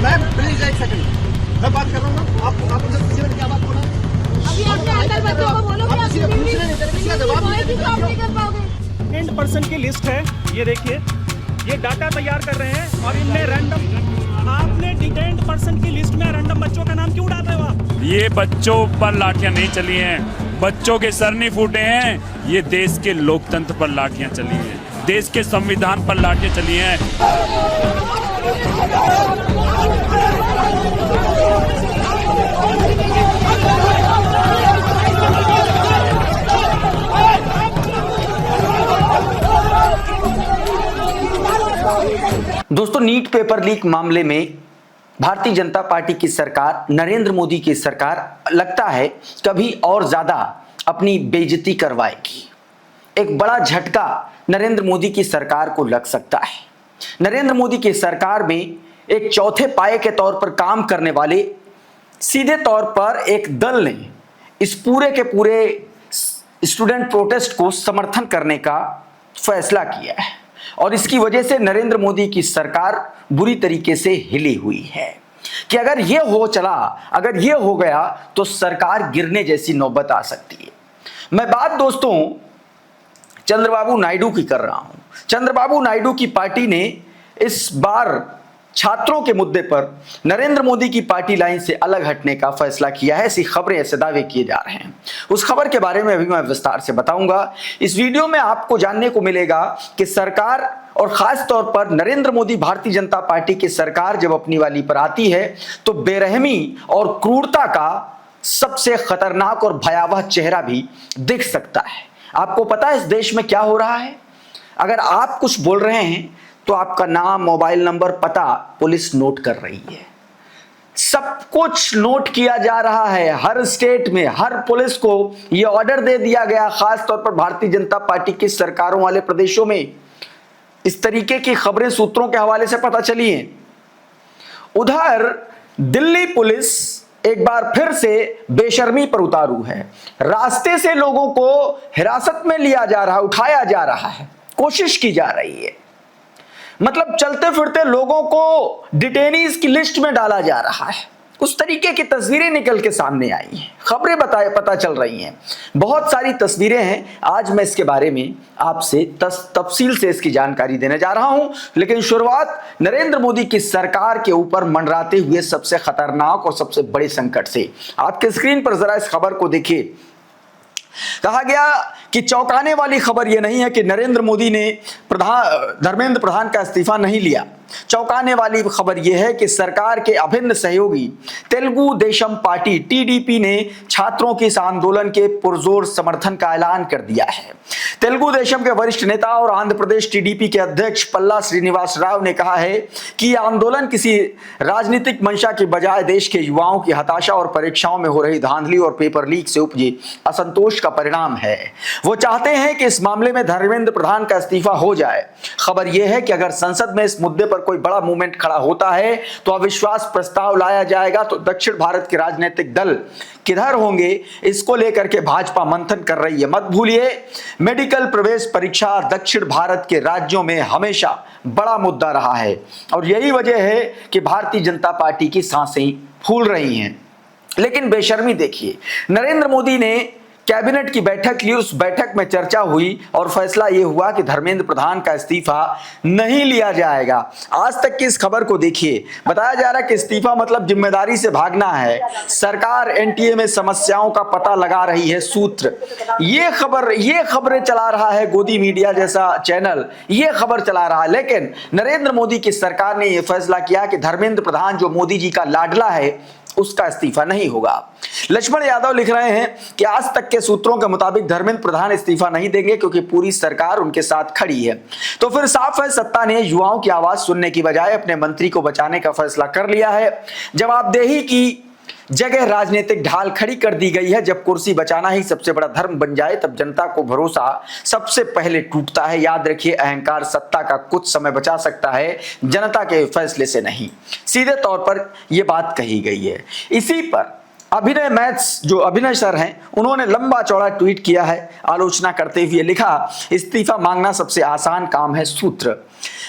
Ma'am please एक second, मैं बात कर रहा हूँ ना। आप उनसे पूछिए क्या बात बोला। अभी आपने अंदर बच्चों को बोलो कि आप इसका जवाब नहीं कर पाओगे। डिटेंट पर्सन की लिस्ट है, ये देखिए, ये डाटा तैयार कर रहे हैं और इनमें रैंडम, आपने डिटेंट पर्सन की लिस्ट में रैंडम बच्चों का नाम क्यों डाल रहे हो आप? ये बच्चों पर लाठियां नहीं चली हैं, बच्चों के सर नहीं फूटे हैं, ये देश के लोकतंत्र पर लाठियां चली हैं, देश के संविधान पर लाठियां चली हैं। दोस्तों, नीट पेपर लीक मामले में भारतीय जनता पार्टी की सरकार, नरेंद्र मोदी की सरकार लगता है कभी और ज्यादा अपनी बेइज्जती करवाएगी। एक बड़ा झटका नरेंद्र मोदी की सरकार को लग सकता है। नरेंद्र मोदी की सरकार में एक चौथे पाए के तौर पर काम करने वाले सीधे तौर पर एक दल ने इस पूरे के पूरे स्टूडेंट प्रोटेस्ट को समर्थन करने का फैसला किया है और इसकी वजह से नरेंद्र मोदी की सरकार बुरी तरीके से हिली हुई है कि अगर ये हो गया तो सरकार गिरने जैसी नौबत आ सकती है। मैं बात दोस्तों चंद्रबाबू नायडू की कर रहा हूं। चंद्रबाबू नायडू की पार्टी ने इस बार छात्रों के मुद्दे पर नरेंद्र मोदी की पार्टी लाइन से अलग हटने का फैसला किया है। ऐसी खबरें, ऐसे दावे किए जा रहे हैं। उस खबर के बारे में अभी मैं विस्तार से बताऊंगा। इस वीडियो में आपको जानने को मिलेगा कि सरकार और खास तौर पर नरेंद्र मोदी भारतीय जनता पार्टी की सरकार जब अपनी वाली पर आती है तो बेरहमी और क्रूरता का सबसे खतरनाक और भयावह चेहरा भी दिख सकता है। आपको पता है इस देश में क्या हो रहा है? अगर आप कुछ बोल रहे हैं तो आपका नाम, मोबाइल नंबर, पता पुलिस नोट कर रही है। सब कुछ नोट किया जा रहा है। हर स्टेट में हर पुलिस को यह ऑर्डर दे दिया गया, खास तौर पर भारतीय जनता पार्टी की सरकारों वाले प्रदेशों में इस तरीके की खबरें सूत्रों के हवाले से पता चली हैं। उधर दिल्ली पुलिस एक बार फिर से बेशर्मी पर उतारू है। रास्ते से लोगों को हिरासत में लिया जा रहा है, उठाया जा रहा है, कोशिश की जा रही है। मतलब चलते फिरते लोगों को डिटेनीज की लिस्ट में डाला जा रहा है। उस तरीके की तस्वीरें निकल के सामने आई हैं, खबरें पता चल रही हैं। बहुत सारी तस्वीरें हैं। आज मैं इसके बारे में आपसे तफसील से इसकी जानकारी देने जा रहा हूं। लेकिन शुरुआत नरेंद्र मोदी की सरकार के ऊपर मंडराते हुए सबसे खतरनाक और सबसे बड़े संकट से। आपके स्क्रीन पर जरा इस खबर को देखिए। कहा गया कि चौंकाने वाली खबर यह नहीं है कि नरेंद्र मोदी ने धर्मेंद्र प्रधान का इस्तीफा नहीं लिया। चौंकाने वाली खबर यह है कि सरकार के अभिन्न सहयोगी तेलुगु देशम पार्टी टीडीपी ने छात्रों के इस आंदोलन के पुरजोर समर्थन का ऐलान कर दिया है। तेलुगु देशम के वरिष्ठ नेता और आंध्र प्रदेश टीडीपी के अध्यक्ष पल्ला श्रीनिवास राव ने कहा है कि यह आंदोलन किसी राजनीतिक मंशा के बजाय देश के युवाओं की हताशा और परीक्षाओं में हो रही धांधली और पेपर लीक से उपजे असंतोष का परिणाम है। वो चाहते हैं कि इस मामले में धर्मेंद्र प्रधान का इस्तीफा हो जाए। खबर यह है कि अगर संसद में इस मुद्दे पर कोई बड़ा मूवमेंट खड़ा होता है तो अविश्वास प्रस्ताव लाया जाएगा तो दक्षिण भारत के राजनीतिक दल किधर होंगे, इसको लेकर के भाजपा मंथन कर रही है। मत भूलिए, मेडिकल प्रवेश परीक्षा दक्षिण भारत के राज्यों में हमेशा बड़ा मुद्दा रहा है और यही वजह है कि भारतीय जनता पार्टी की सांसें फूल रही हैं। लेकिन बेशर्मी देखिए, नरेंद्र मोदी ने कैबिनेट की बैठक ली, उस बैठक में चर्चा हुई और फैसला यह हुआ कि धर्मेंद्र प्रधान का इस्तीफा नहीं लिया जाएगा। आज तक की इस खबर को देखिए, बताया जा रहा है कि इस्तीफा मतलब जिम्मेदारी से भागना है। सरकार एनटीए में समस्याओं का पता लगा रही है सूत्र। ये खबरें चला रहा है गोदी मीडिया जैसा चैनल, ये खबर चला रहा है। लेकिन नरेंद्र मोदी की सरकार ने यह फैसला किया कि धर्मेंद्र प्रधान जो मोदी जी का लाडला है उसका इस्तीफा नहीं होगा। लक्ष्मण यादव लिख रहे हैं कि आज तक के सूत्रों के मुताबिक धर्मेंद्र प्रधान इस्तीफा नहीं देंगे क्योंकि पूरी सरकार उनके साथ खड़ी है। तो फिर साफ है, सत्ता ने युवाओं की आवाज सुनने की बजाय अपने मंत्री को बचाने का फैसला कर लिया है। जवाबदेही की जगह राजनीतिक ढाल खड़ी कर दी गई है। जब कुर्सी बचाना ही सबसे बड़ा धर्म बन जाए तब जनता को भरोसा सबसे पहले टूटता है। याद रखिए, अहंकार सत्ता का कुछ समय बचा सकता है, जनता के फैसले से नहीं। सीधे तौर पर यह बात कही गई है। इसी पर अभिनय मैथ्स जो अभिनय सर हैं, उन्होंने लंबा चौड़ा ट्वीट किया है, आलोचना करते हुए लिखा, इस्तीफा मांगना सबसे आसान काम है, सूत्र।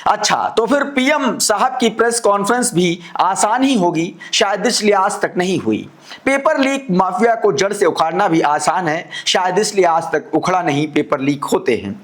अच्छा, तो फिर पीएम साहब की प्रेस कॉन्फ्रेंस भी आसान ही होगी, शायद इसलिए आज तक नहीं हुई। पेपर लीक माफिया को जड़ से उखाड़ना भी आसान है, शायद इसलिए आज तक उखड़ा नहीं पेपर लीक होते हैं।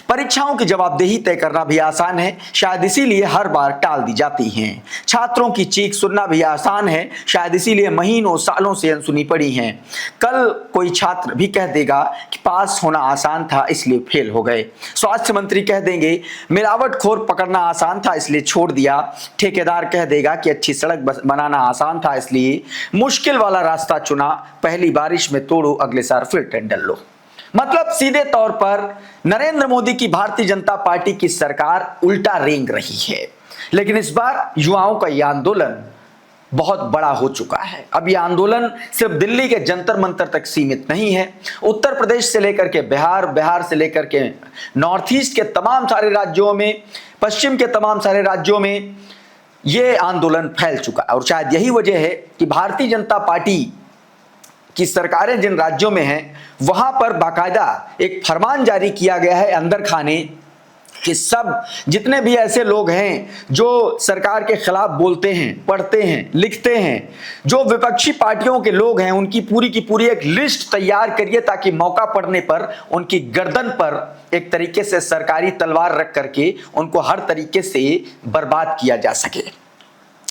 परीक्षाओं की जवाबदेही तय करना भी आसान है, शायद इसीलिए हर बार टाल दी जाती हैं। छात्रों की चीख सुनना भी आसान है, शायद इसीलिए महीनों सालों से अनसुनी पड़ी हैं। कल कोई छात्र भी कह देगा कि पास होना आसान था इसलिए फेल हो गए। स्वास्थ्य मंत्री कह देंगे मिलावटखोर पकड़ना आसान था इसलिए छोड़ दिया। ठेकेदार कह देगा कि अच्छी सड़क बनाना आसान था इसलिए मुश्किल वाला रास्ता चुना। पहली बारिश में तोड़ो, अगले साल फिर टेंडर लो। मतलब सीधे तौर पर नरेंद्र मोदी की भारतीय जनता पार्टी की सरकार उल्टा रेंग रही है। लेकिन इस बार युवाओं का यह आंदोलन बहुत बड़ा हो चुका है। अब यह आंदोलन सिर्फ दिल्ली के जंतर मंतर तक सीमित नहीं है। उत्तर प्रदेश से लेकर के बिहार, बिहार से लेकर के नॉर्थ ईस्ट के तमाम सारे राज्यों में, पश्चिम के तमाम सारे राज्यों में यह आंदोलन फैल चुका है। और शायद यही वजह है कि भारतीय जनता पार्टी की सरकारें जिन राज्यों में हैं वहां पर बाकायदा एक फरमान जारी किया गया है अंदर खाने कि सब जितने भी ऐसे लोग हैं जो सरकार के खिलाफ बोलते हैं, पढ़ते हैं, लिखते हैं, जो विपक्षी पार्टियों के लोग हैं, उनकी पूरी एक लिस्ट तैयार करिए ताकि मौका पड़ने पर उनकी गर्दन पर एक तरीके से सरकारी तलवार रख करके उनको हर तरीके से बर्बाद किया जा सके।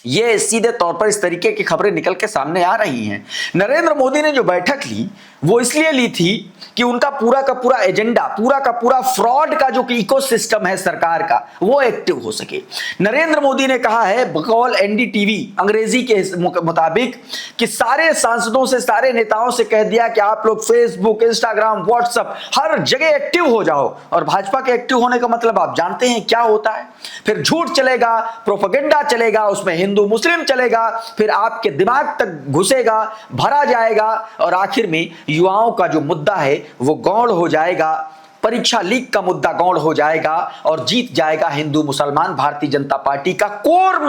ये सीधे तौर पर इस तरीके की खबरें निकल के सामने आ रही हैं। नरेंद्र मोदी ने जो बैठक ली वो इसलिए ली थी कि उनका पूरा का पूरा एजेंडा, पूरा का पूरा फ्रॉड का जो इकोसिस्टम है सरकार का, वो एक्टिव हो सके। नरेंद्र मोदी ने कहा है बकौल एनडीटीवी अंग्रेजी के मुताबिक कि सारे सांसदों से, सारे नेताओं से कह दिया कि आप लोग फेसबुक, इंस्टाग्राम, व्हाट्सएप हर जगह एक्टिव हो जाओ। और भाजपा के एक्टिव होने का मतलब आप जानते हैं क्या होता है। फिर झूठ चलेगा, प्रोपेगेंडा चलेगा, उसमें हिंदू मुस्लिम चलेगा, फिर आपके दिमाग तक घुसेगा, भरा जाएगा और आखिर में युवाओं का जो मुद्दा है वो गौड़ हो जाएगा। परीक्षा लीक का मुद्दा गौड़ हो जाएगा और जीत जाएगा हिंदू मुसलमान भारतीय जनता पार्टी का कोर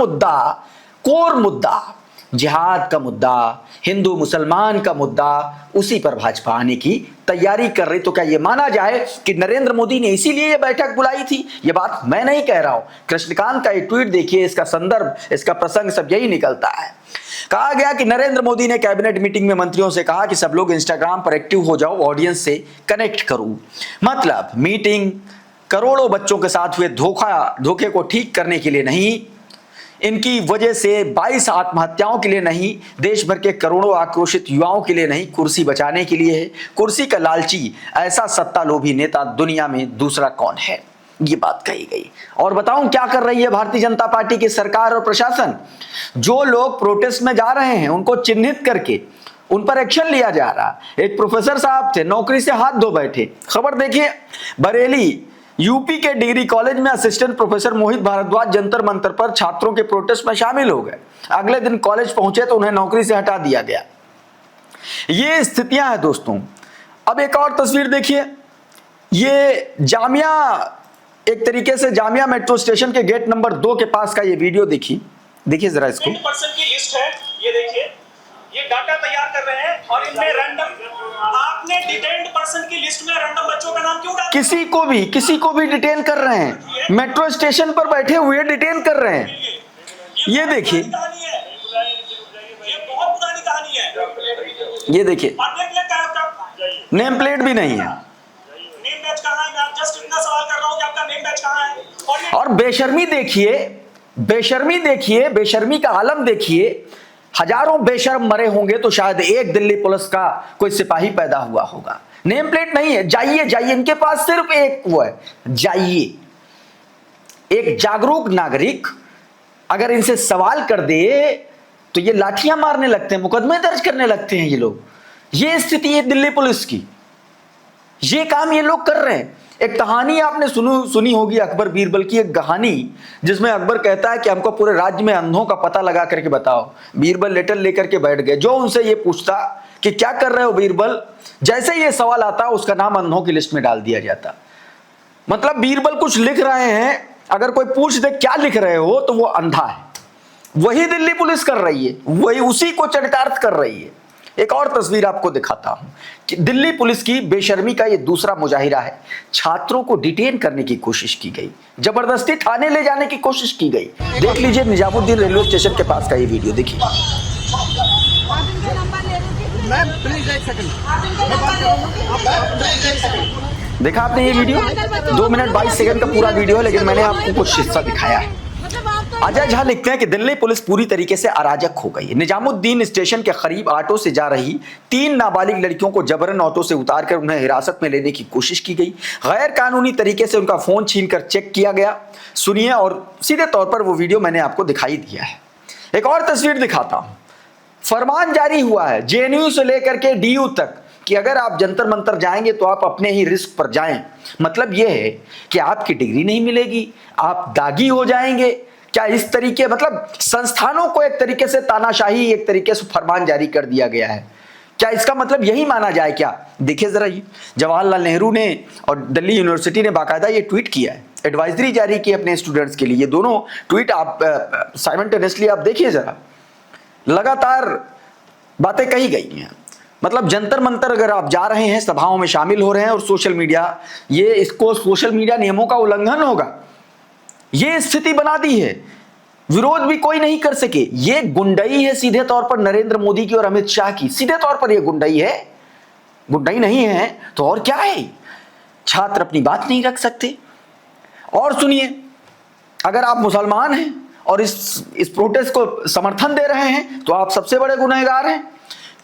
मुद्दा जिहाद का मुद्दा, हिंदू मुसलमान का मुद्दा, उसी पर भाजपा आने की तैयारी कर रही। तो क्या यह माना जाए कि नरेंद्र मोदी ने इसीलिए यह बैठक बुलाई थी? यह बात मैं नहीं कह रहा हूं, कृष्णकांत का ये ट्वीट देखिए, इसका संदर्भ, इसका प्रसंग सब यही निकलता है। कहा गया कि नरेंद्र मोदी ने कैबिनेट मीटिंग में मंत्रियों से कहा कि सब लोग इंस्टाग्राम पर एक्टिव हो जाओ, ऑडियंस से कनेक्ट करो। मतलब मीटिंग करोड़ों बच्चों के साथ हुए धोखे को ठीक करने के लिए नहीं, इनकी वजह से 22 आत्महत्याओं के लिए नहीं, देश भर के करोड़ों आक्रोशित युवाओं के लिए नहीं, कुर्सी बचाने के लिए है। कुर्सी का लालची ऐसा सत्ता लोभी नेता दुनिया में दूसरा कौन है, ये बात कही गई। और बताऊं क्या कर रही है भारतीय जनता पार्टी की सरकार और प्रशासन? जो लोग प्रोटेस्ट में जा रहे हैं उनको चिन्हित करके उन पर एक्शन लिया जा रहा। एक प्रोफेसर साहब थे, नौकरी से हाथ धो बैठे। खबर देखिए, बरेली यूपी के डिग्री कॉलेज में असिस्टेंट प्रोफेसर मोहित भारद्वाज जंतर मंतर पर छात्रों के प्रोटेस्ट में शामिल हो गए। अगले दिन कॉलेज पहुंचे तो उन्हें नौकरी से हटा दिया गया। ये स्थितियां हैं दोस्तों। अब एक और तस्वीर देखिए, ये जामिया, एक तरीके से जामिया मेट्रो स्टेशन के गेट नंबर 2 के पास का ये वीडियो देखिए जरा इसको। पर्सन की लिस्ट है, ये देखिए, ये डाटा तैयार कर रहे हैं और इनमें रैंडम, आपने डिटेन्ड पर्सन की लिस्ट में रैंडम बच्चों का नाम क्यों डाला? किसी को भी डिटेन कर रहे हैं, मेट्रो स्टेशन पर बैठे हुए डिटेन कर रहे हैं। ये देखिए, ये बहुत पुरानी कहानी है। ये देखिए, नेम प्लेट भी नहीं है। नेम बैच कहां है? मैं जस्ट इतना सवाल कर रहा हूं कि आपका नेम बैच कहां है? और बेशर्मी देखिए, बेशर्मी का आलम देखिए। हजारों बेशर्म मरे होंगे तो शायद एक दिल्ली पुलिस का कोई सिपाही पैदा हुआ होगा। नेम प्लेट नहीं है। जाइए, इनके पास सिर्फ एक वो है, जाइए। एक जागरूक नागरिक अगर इनसे सवाल कर दे तो ये लाठियां मारने लगते हैं, मुकदमे दर्ज करने लगते हैं ये लोग। ये स्थिति है दिल्ली पुलिस की, ये काम ये लोग कर रहे हैं। एक कहानी आपने सुनी होगी अकबर बीरबल की, एक कहानी जिसमें अकबर कहता है कि हमको पूरे राज्य में अंधों का पता लगा करके बताओ। बीरबल लेटर लेकर के बैठ गए। जो उनसे ये पूछता कि क्या कर रहे हो बीरबल, जैसे ये सवाल आता उसका नाम अंधों की लिस्ट में डाल दिया जाता। मतलब बीरबल कुछ लिख रहे हैं, अगर कोई पूछ दे क्या लिख रहे हो तो वो अंधा है। वही दिल्ली पुलिस कर रही है, वही उसी को चरितार्थ कर रही है। एक और तस्वीर आपको दिखाता हूं कि दिल्ली पुलिस की बेशर्मी का ये दूसरा मुजाहिरा है। छात्रों को डिटेन करने की कोशिश की गई, जबरदस्ती थाने ले जाने की कोशिश की गई। देख लीजिए निजामुद्दीन रेलवे स्टेशन के पास का ये वीडियो देखिए। आप इनका नंबर ले लीजिए। मैम प्लीज एक सेकंड, मैं बात कर रहा हूँ। आप प्लीज एक सेकंड। देखा आपने ये वीडियो 2 मिनट 22 सेकंड का पूरा वीडियो है, लेकिन मैंने आपको कुछ हिस्सा दिखाया है। मतलब आप तो अजय झा लिखते हैं कि दिल्ली पुलिस पूरी तरीके से अराजक हो गई है। निजामुद्दीन स्टेशन के करीब ऑटो से जा रही 3 नाबालिग लड़कियों को जबरन ऑटो से उतारकर उन्हें हिरासत में लेने की कोशिश की गई। गैर कानूनी तरीके से उनका फोन छीनकर चेक किया गया। सुनिए, और सीधे तौर पर वो वीडियो मैंने आपको दिखाई दिया है। एक और तस्वीर दिखाता हूं। फरमान जारी हुआ है जेएनयू से लेकर के डीयू तक कि अगर आप जंतर मंतर जाएंगे तो आप अपने ही रिस्क पर जाएं। मतलब यह है कि आपकी डिग्री नहीं मिलेगी, आप दागी हो जाएंगे। क्या इस तरीके, मतलब संस्थानों को एक तरीके से तानाशाही, एक तरीके से फरमान जारी कर दिया गया है। क्या इसका मतलब यही माना जाए क्या? देखिए जरा, ये जवाहरलाल नेहरू ने और दिल्ली यूनिवर्सिटी ने बाकायदा ये ट्वीट किया है, एडवाइजरी जारी की अपने स्टूडेंट्स के लिए। ये दोनों ट्वीट आप साइमल्टेनियसली आप देखिए जरा, लगातार बातें कही गई हैं। मतलब जंतर मंतर अगर आप जा रहे हैं, सभाओं में शामिल हो रहे हैं और सोशल मीडिया, ये इसको सोशल मीडिया नियमों का उल्लंघन होगा। ये स्थिति बना दी है, विरोध भी कोई नहीं कर सके। ये गुंडई है सीधे तौर पर नरेंद्र मोदी की और अमित शाह की। सीधे तौर पर ये गुंडई है, गुंडई नहीं है तो और क्या है? छात्र अपनी बात नहीं रख सकते। और सुनिए, अगर आप मुसलमान हैं और इस प्रोटेस्ट को समर्थन दे रहे हैं तो आप सबसे बड़े गुनहगार हैं,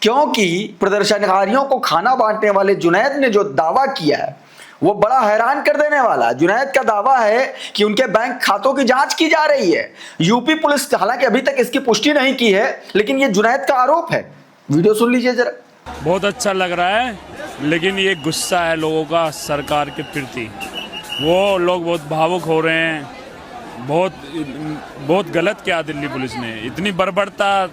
क्योंकि प्रदर्शनकारियों को खाना बांटने वाले जुनैद ने जो दावा किया है वो बड़ा हैरान कर देने वाला। जुनैद का दावा है कि उनके बैंक खातों की जांच की जा रही है। यूपी पुलिस हालांकि अभी तक इसकी पुष्टि नहीं की है, लेकिन ये जुनैद का आरोप है। वीडियो सुन लीजिए जरा। बहुत अच्छा लग रहा है, लेकिन ये गुस्सा है लोगों का सरकार के प्रति। वो लोग बहुत भावुक हो रहे हैं। बहुत गलत किया दिल्ली पुलिस ने, इतनी बर्बरता,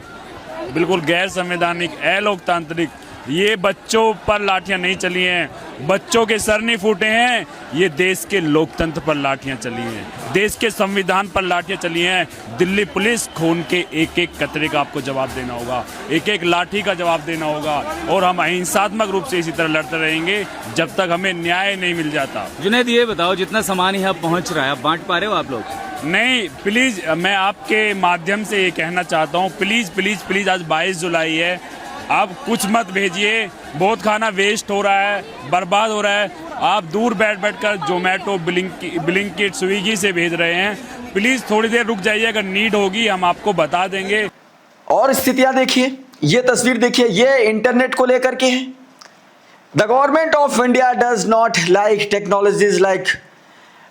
बिल्कुल गैर संवैधानिक, अलोकतांत्रिक। ये बच्चों पर लाठियां नहीं चली हैं, बच्चों के सर नहीं फूटे हैं। ये देश के लोकतंत्र पर लाठियां चली हैं, देश के संविधान पर लाठियां चली हैं। दिल्ली पुलिस, खून के एक एक कतरे का आपको जवाब देना होगा, एक एक लाठी का जवाब देना होगा। और हम अहिंसात्मक रूप से इसी तरह लड़ते रहेंगे जब तक हमें न्याय नहीं मिल जाता। जुनैद, ये बताओ, जितना सामान यहाँ पहुँच रहा है, आप बांट पा रहे हो आप लोग? नहीं, प्लीज़, मैं आपके माध्यम से ये कहना चाहता हूँ, प्लीज़ प्लीज़ प्लीज़, आज 22 जुलाई है, आप कुछ मत भेजिए। बहुत खाना वेस्ट हो रहा है, बर्बाद हो रहा है। आप दूर बैठ कर जोमेटो, ब्लिंकिट, स्विगी से भेज रहे हैं। प्लीज़ थोड़ी देर रुक जाइए, अगर नीड होगी हम आपको बता देंगे। और स्थितियां देखिए, ये तस्वीर देखिए, ये इंटरनेट को लेकर के है। The government of India does not like technologies like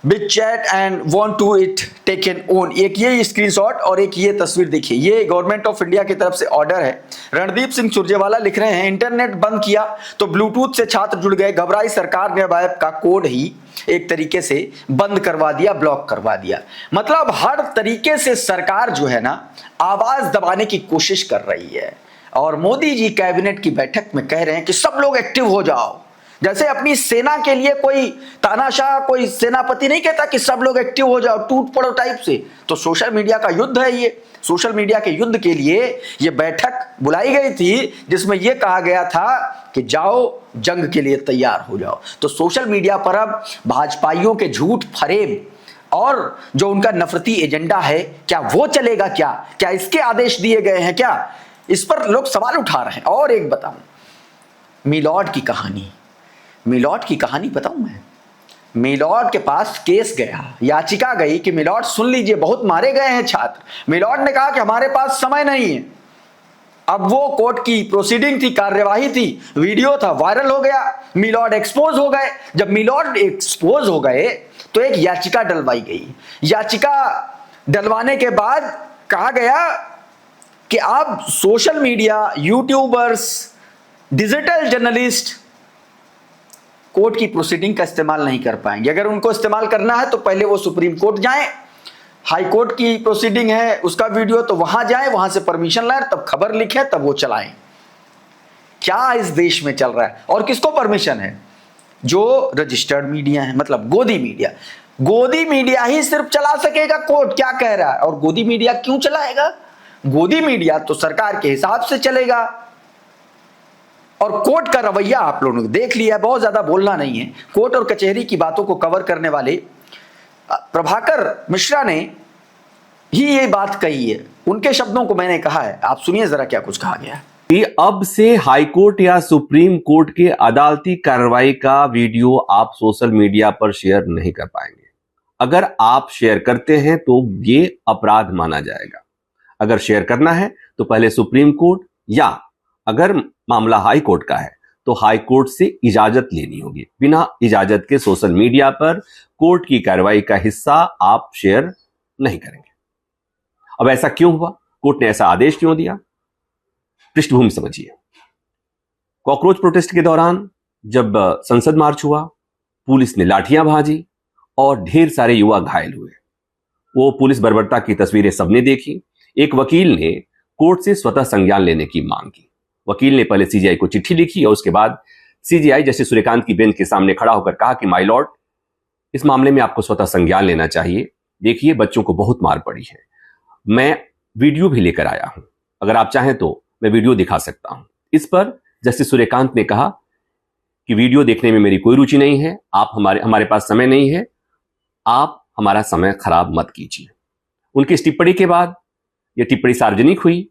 big chat and want to it taken on. एक ये स्क्रीनशॉट और एक ये तस्वीर देखिए, ये गवर्नमेंट ऑफ इंडिया की तरफ से ऑर्डर है। रणदीप सिंह सुरजेवाला लिख रहे हैं, इंटरनेट बंद किया तो ब्लूटूथ से छात्र जुड़ गए, घबराई सरकार ने ऐप का कोड ही एक तरीके से बंद करवा दिया, ब्लॉक करवा दिया। मतलब हर तरीके से सरकार जो है ना, आवाज दबाने की कोशिश कर रही है। और मोदी जी कैबिनेट की बैठक में कह रहे हैं कि सब लोग एक्टिव हो जाओ। जैसे अपनी सेना के लिए कोई तानाशाह, कोई सेनापति नहीं कहता कि सब लोग एक्टिव हो जाओ, टूट पड़ो टाइप से। तो सोशल मीडिया का युद्ध है ये। सोशल मीडिया के युद्ध के लिए ये बैठक बुलाई गई थी, जिसमें यह कहा गया था कि जाओ जंग के लिए तैयार हो जाओ। तो सोशल मीडिया पर अब भाजपाइयों के झूठ फरेब और जो उनका नफरती एजेंडा है, क्या वो चलेगा? क्या इसके आदेश दिए गए हैं? क्या इस पर लोग सवाल उठा रहे हैं। और एक बताऊं, मिलॉर्ड की कहानी बताऊं मैं। मिलॉर्ड के पास केस गया, याचिका गई कि मिलॉर्ड सुन लीजिए, बहुत मारे गए हैं छात्र। मिलॉर्ड ने कहा कि हमारे पास समय नहीं है। अब वो कोर्ट की प्रोसीडिंग थी, कार्यवाही थी, वीडियो था, वायरल हो गया, मिलॉर्ड एक्सपोज हो गए। जब मिलॉर्ड एक्सपोज हो गए तो एक याचिका डलवाई गई। याचिका डलवाने के बाद कहा गया कि आप social media, YouTubers, digital journalist court की प्रोसीडिंग का इस्तेमाल नहीं कर पाएंगे। अगर उनको इस्तेमाल करना है तो पहले वो सुप्रीम कोर्ट जाएं, हाई कोर्ट की प्रोसीडिंग है उसका वीडियो, तो वहां जाएं, वहां से परमिशन लाएं, तब खबर लिखें, तब वो चलाएं। क्या इस देश में चल रहा है? और किसको परमिशन है? जो रजिस्टर्ड मीडिया है, मतलब गोदी मीडिया ही सिर्फ चला सकेगा कोर्ट। क्या कह रहा है? और गोदी मीडिया क्यों चलाएगा? गोदी मीडिया तो सरकार के हिसाब से चलेगा। और कोर्ट का रवैया आप लोगों ने देख लिया, बहुत ज्यादा बोलना नहीं है। कोर्ट और कचहरी की बातों को कवर करने वाले प्रभाकर मिश्रा ने ही ये बात कही है, उनके शब्दों को मैंने कहा है, आप सुनिए जरा क्या कुछ कहा गया है। कि अब से हाईकोर्ट या सुप्रीम कोर्ट के अदालती कार्रवाई का वीडियो आप सोशल मीडिया पर शेयर नहीं कर पाएंगे। अगर आप शेयर करते हैं तो ये अपराध माना जाएगा। अगर शेयर करना है तो पहले सुप्रीम कोर्ट या अगर मामला हाई कोर्ट का है तो हाई कोर्ट से इजाजत लेनी होगी। बिना इजाजत के सोशल मीडिया पर कोर्ट की कार्रवाई का हिस्सा आप शेयर नहीं करेंगे। अब ऐसा क्यों हुआ, कोर्ट ने ऐसा आदेश क्यों दिया, पृष्ठभूमि समझिए। कॉकरोच प्रोटेस्ट के दौरान जब संसद मार्च हुआ, पुलिस ने लाठियां भाजी और ढेर सारे युवा घायल हुए। वो पुलिस बर्बरता की तस्वीरें सबने देखी। एक वकील ने कोर्ट से स्वतः संज्ञान लेने की मांग की। वकील ने पहले सीजीआई को चिट्ठी लिखी और उसके बाद सीजीआई जस्टिस सूर्यकांत की बेंच के सामने खड़ा होकर कहा कि माय लॉर्ड, इस मामले में आपको स्वतः संज्ञान लेना चाहिए। देखिए, बच्चों को बहुत मार पड़ी है। मैं वीडियो भी लेकर आया हूं, अगर आप चाहें तो मैं वीडियो दिखा सकता हूं। इस पर जस्टिस सूर्यकांत ने कहा कि वीडियो देखने में मेरी कोई रुचि नहीं है, आप हमारे पास समय नहीं है, आप हमारा समय खराब मत कीजिए। उनकी इस टिप्पणी के बाद यह टिप्पणी सार्वजनिक हुई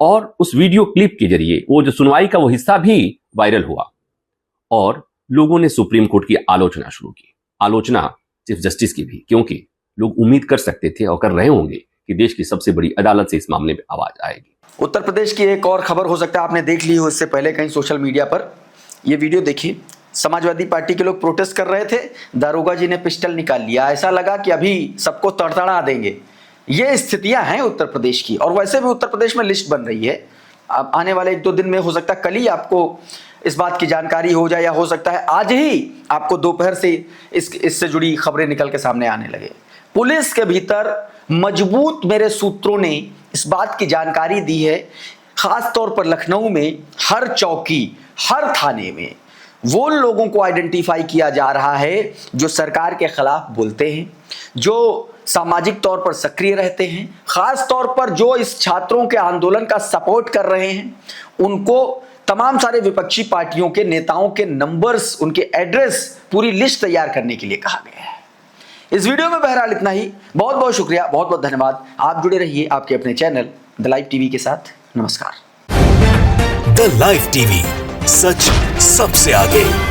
और उस वीडियो क्लिप के जरिए वो जो सुनवाई का वो हिस्सा भी वायरल हुआ और लोगों ने सुप्रीम कोर्ट की आलोचना शुरू की। आलोचना चीफ जस्टिस की भी, क्योंकि लोग उम्मीद कर सकते थे और कर रहे होंगे कि देश की सबसे बड़ी अदालत से इस मामले में आवाज आएगी। उत्तर प्रदेश की एक और खबर हो सकता है आपने देख ली हो इससे पहले कहीं सोशल मीडिया पर। ये वीडियो देखिए, समाजवादी पार्टी के लोग प्रोटेस्ट कर रहे थे, दारोगा जी ने पिस्टल निकाल लिया, ऐसा लगा कि अभी सबको तड़तड़ा देंगे। ये स्थितियां हैं उत्तर प्रदेश की। और वैसे भी उत्तर प्रदेश में लिस्ट बन रही है, अब आने वाले 1-2 दिन में हो सकता है कल ही आपको इस बात की जानकारी हो जाए, या हो सकता है आज ही आपको दोपहर से इससे जुड़ी खबरें निकल के सामने आने लगे। पुलिस के भीतर मजबूत मेरे सूत्रों ने इस बात की जानकारी दी है, खास तौर पर लखनऊ में हर चौकी, हर थाने में वो लोगों को आइडेंटिफाई किया जा रहा है जो सरकार के खिलाफ बोलते हैं, जो सामाजिक तौर पर सक्रिय रहते हैं, खास तौर पर जो इस छात्रों के आंदोलन का सपोर्ट कर रहे हैं। उनको तमाम सारे विपक्षी पार्टियों के नेताओं के नंबर्स, उनके एड्रेस, पूरी लिस्ट तैयार करने के लिए कहा गया है। इस वीडियो में बहरहाल इतना ही। बहुत बहुत शुक्रिया, बहुत बहुत धन्यवाद। आप जुड़े रहिए आपके अपने चैनल द लाइव टीवी के साथ। नमस्कार। द लाइव टीवी, सच सबसे आगे।